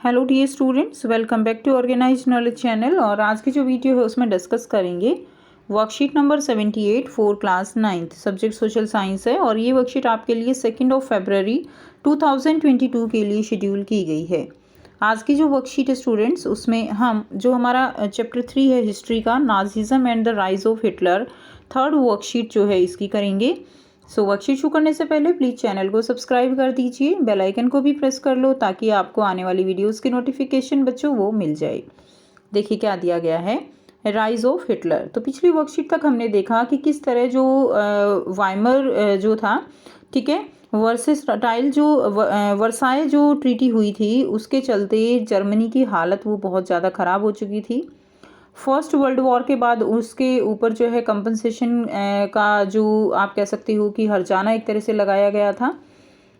Hello dear students, welcome back to organised knowledge channel. और आज की जो वीडियो है उसमें डिस्कस करेंगे worksheet number 78 for class 9th, subject social science है। और ये वर्कशीट आपके लिए 2 फरवरी 2022 के लिए शेड्यूल की गई है। आज की जो वर्कशीट है स्टूडेंट्स, उसमें हम जो हमारा चैप्टर 3 है हिस्ट्री का, Nazism and the rise of Hitler, third worksheet जो है इसकी करेंगे। सो वर्कशीट शुरू करने से पहले प्लीज़ चैनल को सब्सक्राइब कर दीजिए, बेल आइकन को भी प्रेस कर लो ताकि आपको आने वाली वीडियोस की नोटिफिकेशन बच्चों वो मिल जाए। देखिए क्या दिया गया है, राइज ऑफ हिटलर। तो पिछली वर्कशीट तक हमने देखा कि किस तरह जो वाइमर जो था, ठीक है, वर्सेटाइल जो वर्साए जो ट्रीटी हुई थी उसके चलते जर्मनी की हालत वो बहुत ज़्यादा ख़राब हो चुकी थी। फर्स्ट वर्ल्ड वॉर के बाद उसके ऊपर जो है कंपनसेशन का जो आप कह सकते हो कि हर्जाना एक तरह से लगाया गया था,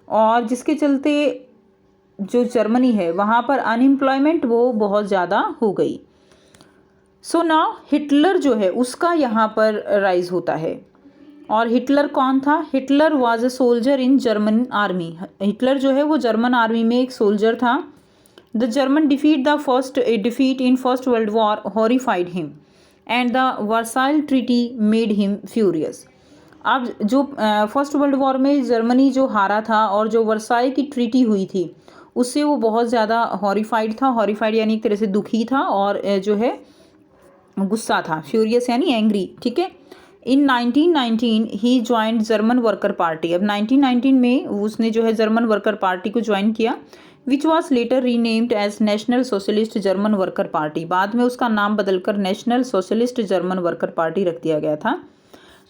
और जिसके चलते जो जर्मनी है वहाँ पर अनएम्प्लॉयमेंट वो बहुत ज़्यादा हो गई। सो नाउ हिटलर जो है उसका यहाँ पर राइज होता है। और हिटलर कौन था? Hitler was a soldier in German army. Hitler जो है वो जर्मन आर्मी में एक सोल्जर था। The German defeat in First World War horrified him, and the Versailles Treaty made him furious. अब जो फर्स्ट वर्ल्ड वॉर में जर्मनी जो हारा था और जो वर्साई की ट्रीटी हुई थी उससे वो बहुत ज़्यादा हॉरिफाइड था। हॉरिफाइड यानी एक तरह से दुखी था, और जो है गुस्सा था। फ्यूरियस यानी एंग्री, ठीक है। In 1919 he joined German worker party. अब 1919 में उसने जो है जर्मन वर्कर पार्टी को ज्वाइन किया, which was later renamed as National Socialist German worker party. बाद में उसका नाम बदलकर National Socialist German worker party रख दिया गया था।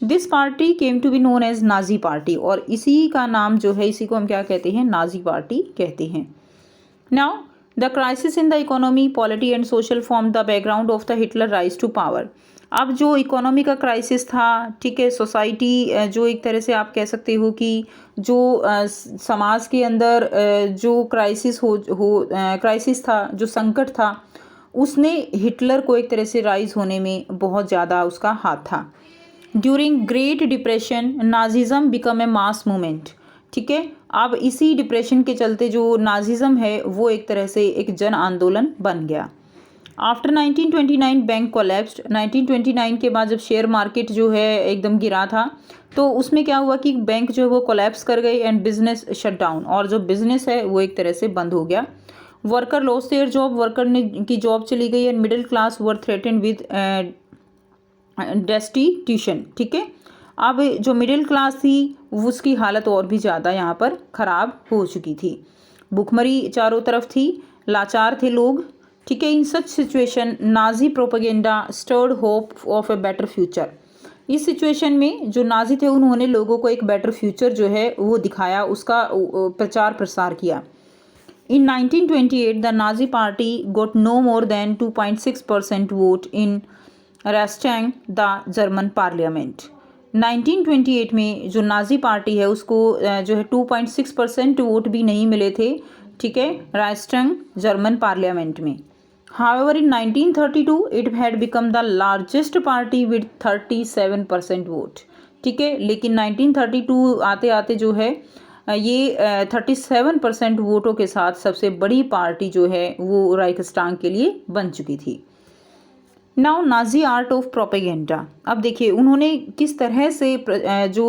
This party came to be known as Nazi party, और इसी का नाम जो है, इसी को हम क्या कहते हैं, नाजी पार्टी कहते हैं। Now the crisis in the economy, polity and social form the background of the Hitler rise to power. अब जो इकोनॉमी का क्राइसिस था, ठीक है, सोसाइटी जो एक तरह से आप कह सकते हो कि जो समाज के अंदर जो क्राइसिस था, जो संकट था, उसने हिटलर को एक तरह से राइज होने में बहुत ज़्यादा उसका हाथ था। During great depression Nazism become a mass movement, ठीक है। अब इसी डिप्रेशन के चलते जो नाजिज्म है वो एक तरह से एक जन आंदोलन बन गया। After 1929 bank collapsed. 1929 के बाद जब शेयर मार्केट जो है एकदम गिरा था, तो उसमें क्या हुआ कि बैंक जो है वो कोलैप्स कर गई एंड बिजनेस शट डाउन, और जो बिजनेस है वो एक तरह से बंद हो गया। Worker lost their job, worker ने की जॉब चली गई, and middle class were threatened with destitution, ठीक है। अब जो मिडिल क्लास थी उसकी हालत और भी ज़्यादा यहाँ पर ख़राब हो चुकी थी। भुखमरी चारों तरफ थी, लाचार थे लोग, ठीक है। In such situation Nazi propaganda stirred hope of a better future. इस सिचुएशन में जो नाजी थे उन्होंने लोगों को एक बेटर फ्यूचर जो है वो दिखाया, उसका प्रचार प्रसार किया। In 1928 the Nazi party got no more than 2.6% vote in Reichstag the German parliament. 1928 में जो नाजी पार्टी है उसको जो है 2.6% वोट भी नहीं मिले थे, ठीक है, राइस्टंग जर्मन पार्लियामेंट में। However, in 1932 it had become the largest party with 37% vote, ठीक है। लेकिन 1932 आते आते जो है ये 37% वोटों के साथ सबसे बड़ी पार्टी जो है वो राइक्सटाग के लिए बन चुकी थी। Now Nazi art of propaganda. अब देखिए उन्होंने किस तरह से जो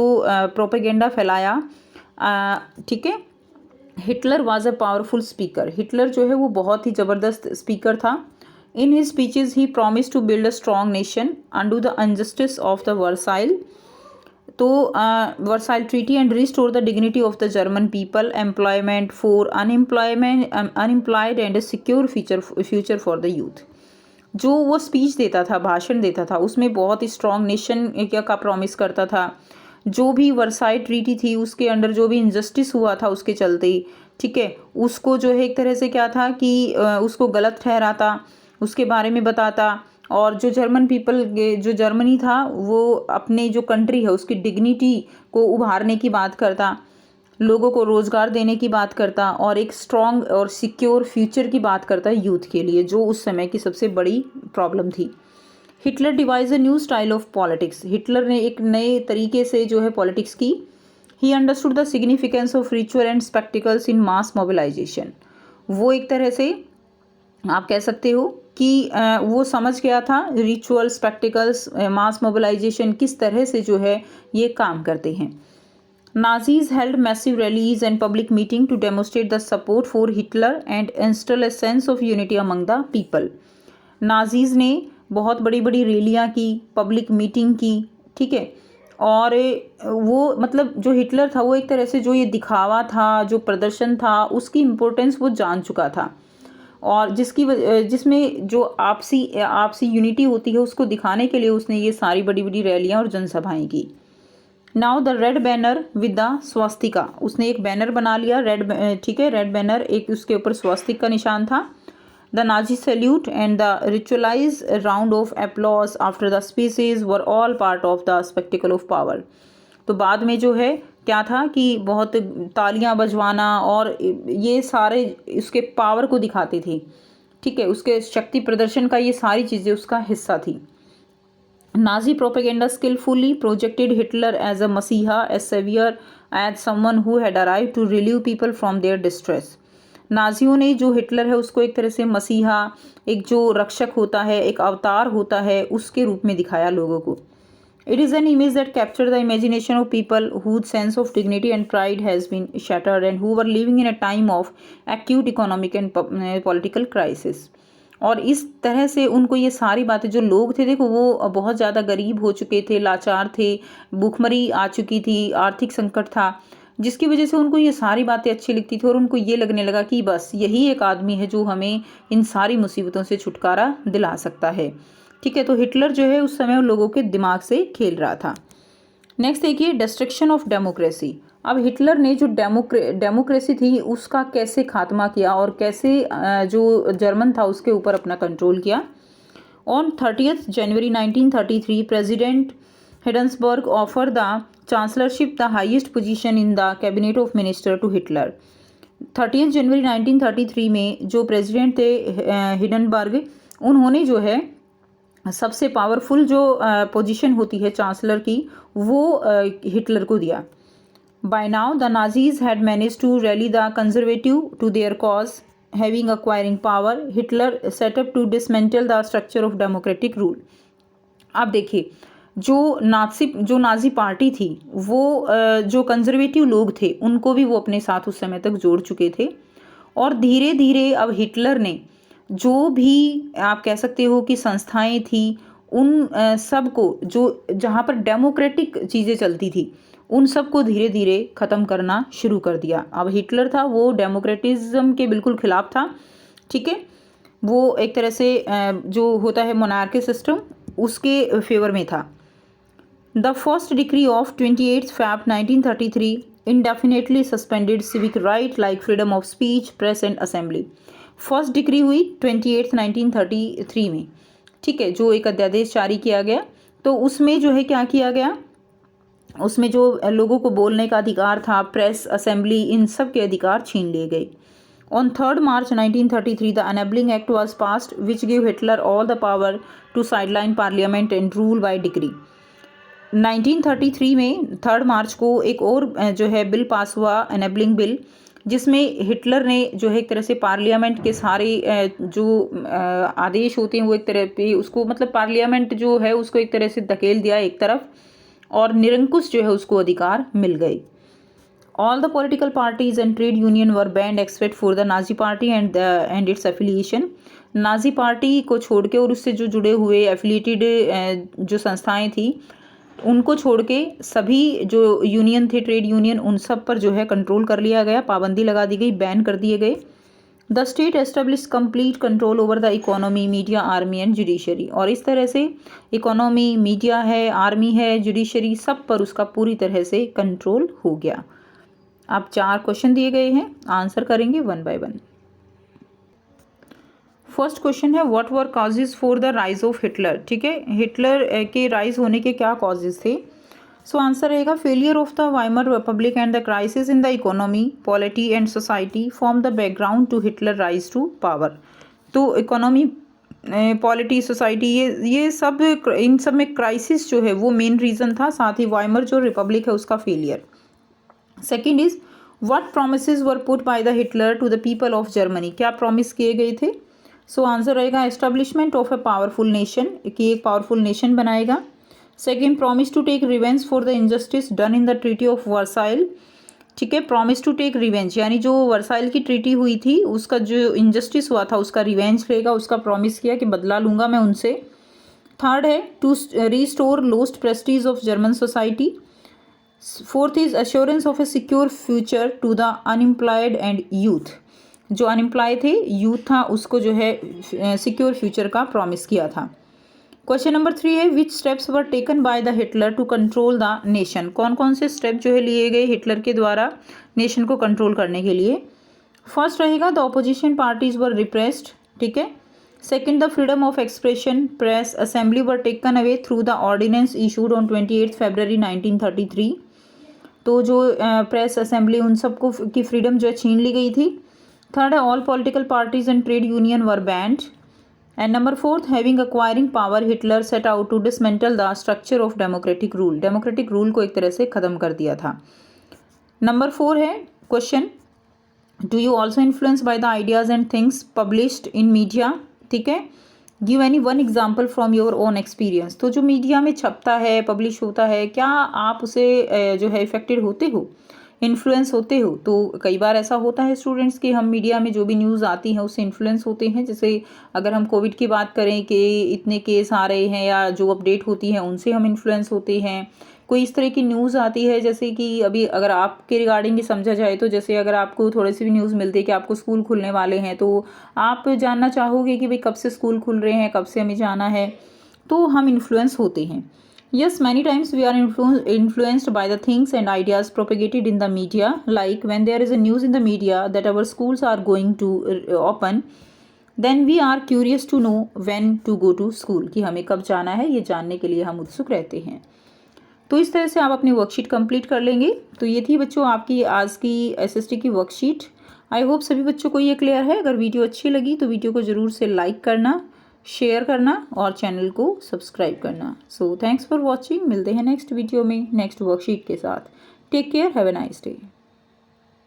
प्रोपेगेंडा फैलाया, ठीक है। Hitler was a powerful speaker. Hitler जो है वो बहुत ही ज़बरदस्त स्पीकर था। In his speeches he promise to build a strong nation undo the injustice of the Versailles, तो Versailles treaty and restore the dignity of the German people, employment for unemployed and secure future for the youth. जो वो speech देता था, भाषण देता था, उसमें बहुत ही स्ट्रॉन्ग नेशन का प्रॉमिस करता था। जो भी वर्साई ट्रीटी थी उसके अंडर जो भी इनजस्टिस हुआ था उसके चलते, ठीक है, उसको जो है एक तरह से क्या था कि उसको गलत ठहराता, उसके बारे में बताता। और जो जर्मन पीपल, जो जर्मनी था वो अपने जो कंट्री है उसकी डिग्निटी को उभारने की बात करता, लोगों को रोज़गार देने की बात करता, और एक स्ट्रॉन्ग और सिक्योर फ्यूचर की बात करता है यूथ के लिए, जो उस समय की सबसे बड़ी प्रॉब्लम थी। Hitler devised a new style of politics. Hitler ने एक नए तरीके से जो है पॉलिटिक्स की। He understood the significance of ritual and spectacles in mass mobilisation. वो एक तरह से आप कह सकते हो कि वो समझ गया था रिचुअल, स्पेक्टिकल्स, मास मोबिलाइजेशन किस तरह से जो है ये काम करते हैं। Nazis held massive rallies and public meeting to demonstrate the support for Hitler and install a sense of unity among the people. Nazis ने बहुत बड़ी बड़ी रैलियाँ की, पब्लिक मीटिंग की, ठीक है, और वो मतलब जो हिटलर था वो एक तरह से जो ये दिखावा था, जो प्रदर्शन था, उसकी इम्पोर्टेंस वो जान चुका था, और जिसमें जो आपसी आपसी यूनिटी होती है उसको दिखाने के लिए उसने ये सारी बड़ी बड़ी रैलियाँ और जनसभाएं की। Now the red banner with the Swastika, उसने एक बैनर बना लिया रेड, ठीक है, रेड बैनर, एक उसके ऊपर स्वास्तिक का निशान था। The Nazi salute and the ritualise round of applause after the speeches were all part of the spectacle of power. तो बाद में जो है क्या था कि बहुत तालियां बजवाना और ये सारे उसके पावर को दिखाते थे, ठीक है, उसके शक्ति प्रदर्शन का ये सारी चीज़ें उसका हिस्सा थी। Nazi propaganda skillfully projected Hitler as a messiah, as savior, as someone who had arrived to relieve people from their distress। नाजियों ने जो हिटलर है उसको एक तरह से मसीहा, एक जो रक्षक होता है, एक अवतार होता है, उसके रूप में दिखाया लोगों को। It is an image that captured the imagination of people whose sense of dignity and pride has been shattered and who were living in a time of acute economic and political crisis। और इस तरह से उनको ये सारी बातें, जो लोग थे, देखो वो बहुत ज़्यादा गरीब हो चुके थे, लाचार थे, भूखमरी आ चुकी थी, आर्थिक संकट था, जिसकी वजह से उनको ये सारी बातें अच्छी लगती थी और उनको ये लगने लगा कि बस यही एक आदमी है जो हमें इन सारी मुसीबतों से छुटकारा दिला सकता है, ठीक है। तो हिटलर जो है उस समय उन लोगों के दिमाग से खेल रहा था। नेक्स्ट देखिए, डिस्ट्रक्शन ऑफ डेमोक्रेसी। अब हिटलर ने जो डेमोक्रेसी थी उसका कैसे खात्मा किया और कैसे जो जर्मन था उसके ऊपर अपना कंट्रोल किया। On 30 January 1933 president Hindenburg offered the chancellorship, the highest position in the cabinet of minister, to Hitler. 30 जनवरी 1933 में जो प्रेसिडेंट थे हिडेनबर्ग, उन्होंने जो है सबसे पावरफुल जो पोजीशन होती है चांसलर की, वो हिटलर को दिया। By now the Nazis had manage to rally the conservative to their cause, having acquiring power, Hitler set up to dismantle the structure of democratic rule. आप देखिए, जो नाजी पार्टी थी वो जो कंजर्वेटिव लोग थे उनको भी वो अपने साथ उस समय तक जोड़ चुके थे, और धीरे धीरे अब हिटलर ने जो भी आप कह सकते हो कि संस्थाएं थी उन सब को, जो जहाँ पर डेमोक्रेटिक चीज़ें चलती थी उन सब को धीरे धीरे ख़त्म करना शुरू कर दिया। अब हिटलर था वो डेमोक्रेटिज्म के बिल्कुल खिलाफ था, ठीक है, वो एक तरह से जो होता है मोनार्की सिस्टम उसके फेवर में था। The first decree of 28 Feb 1933 indefinitely suspended civic right like freedom of speech, press and assembly। First decree हुई 28 1933 में, ठीक है, जो एक अध्यादेश जारी किया गया, तो उसमें जो है क्या किया गया, उसमें जो लोगों को बोलने का अधिकार था, प्रेस, असेंबली, इन सब के अधिकार छीन लिए गए। On 3 March 1933 the enabling act was passed which give Hitler all the power to sideline parliament and rule by decree. 1933 में 3 मार्च को एक और जो है बिल पास हुआ, एनेबलिंग बिल, जिसमें हिटलर ने जो है एक तरह से पार्लियामेंट के सारे जो आदेश होते हैं वो एक तरह पे उसको, मतलब पार्लियामेंट जो है उसको एक तरह से धकेल दिया एक तरफ, और निरंकुश जो है उसको अधिकार मिल गए। All the political parties and trade union were band except for the Nazi party and it's affiliation. Nazi party को छोड़ के और उससे जो जुड़े हुए एफिलिएटेड जो संस्थाएं थी उनको छोड़ के सभी जो यूनियन थे, ट्रेड यूनियन, उन सब पर जो है कंट्रोल कर लिया गया, पाबंदी लगा दी गई, बैन कर दिए गए। The state establish complete control over the economy, media, army and judiciary. और इस तरह से इकोनॉमी, मीडिया है, आर्मी है, जुडिशरी, सब पर उसका पूरी तरह से कंट्रोल हो गया। आप 4 क्वेश्चन दिए गए हैं, आंसर करेंगे 1 बाय 1। फर्स्ट क्वेश्चन है what were causes for the rise of Hitler, ठीक है, हिटलर के राइज होने के क्या कॉजेज थे। सो आंसर रहेगा failure of the Weimar republic and the crisis in the economy, polity and society form the background to Hitler rise to power. तो economy, polity, society, ये सब, इन सब में क्राइसिस जो है वो मेन रीज़न था, साथ ही वाइमर जो रिपब्लिक है उसका failure. Second is what promises were put by the Hitler to the people of Germany, क्या प्रॉमिस किए गए थे सो आंसर रहेगा establishment of a powerful nation, कि एक पावरफुल नेशन बनाएगा। Second, promise to take revenge for the injustice done in the treaty of Versailles, ठीक है, प्रॉमिस टू टेक रिवेंज यानी जो वर्साइल की ट्रीटी हुई थी उसका जो इनजस्टिस हुआ था उसका रिवेंज लेगा, उसका प्रॉमिस किया कि बदला लूँगा मैं उनसे। थर्ड है to restore lost prestige of German society. Fourth is assurance of a secure future to the unemployed and youth, जो अनएम्प्लॉय थे, यूथ था, उसको जो है सिक्योर फ्यूचर का प्रॉमिस किया था। क्वेश्चन नंबर 3 है which steps were taken by the Hitler to control the nation, कौन कौन से स्टेप जो है लिए गए हिटलर के द्वारा नेशन को कंट्रोल करने के लिए। फर्स्ट रहेगा the opposition parties were repressed, ठीक है। Second, the freedom of expression, press, assembly were taken away through the ordinance issued on 28 February 1933, तो जो प्रेस, असेंबली, उन सबको की फ्रीडम जो है छीन ली गई थी। थर्ड है all political parties and trade union were banned. And number fourth, having acquiring power Hitler set out to dismantle the structure of democratic rule, democratic rule को एक तरह से ख़त्म कर दिया था। नंबर 4 है question, do you also influence by the ideas and things published in media, ठीक है। Give any one example from your own experience, तो जो मीडिया में छपता है, पब्लिश होता है, क्या आप उसे जो है इफेक्टेड होते हो, इन्फ्लुएंस होते हो। तो कई बार ऐसा होता है स्टूडेंट्स कि हम मीडिया में जो भी न्यूज़ आती है उससे इन्फ्लुएंस होते हैं। जैसे अगर हम कोविड की बात करें कि इतने केस आ रहे हैं या जो अपडेट होती है उनसे हम इन्फ्लुएंस होते हैं। कोई इस तरह की न्यूज़ आती है जैसे कि अभी अगर आपके रिगार्डिंग ही समझा जाए तो जैसे अगर आपको थोड़ी सी भी न्यूज़ मिलती है कि आपको स्कूल खुलने वाले हैं तो आप जानना चाहोगे कि भाई कब से स्कूल खुल रहे हैं, कब से हमें जाना है, तो हम इन्फ्लुएंस होते हैं। Yes, many times we are influenced by the things and ideas propagated in the media. Like when there is a news in the media that our schools are going to open, then we are curious to know when to go to school, कि हमें कब जाना है, ये जानने के लिए हम उत्सुक रहते हैं। तो इस तरह से आप अपनी वर्कशीट कंप्लीट कर लेंगे। तो ये थी बच्चों आपकी आज की एसएसटी की वर्कशीट। आई होप सभी बच्चों को ये क्लियर है। अगर वीडियो अच्छी लगी तो वीडियो को ज़रूर से लाइक करना, शेयर करना और चैनल को सब्सक्राइब करना। सो थैंक्स फॉर वॉचिंग, मिलते हैं नेक्स्ट वीडियो में नेक्स्ट वर्कशीट के साथ। Take care, have a nice day.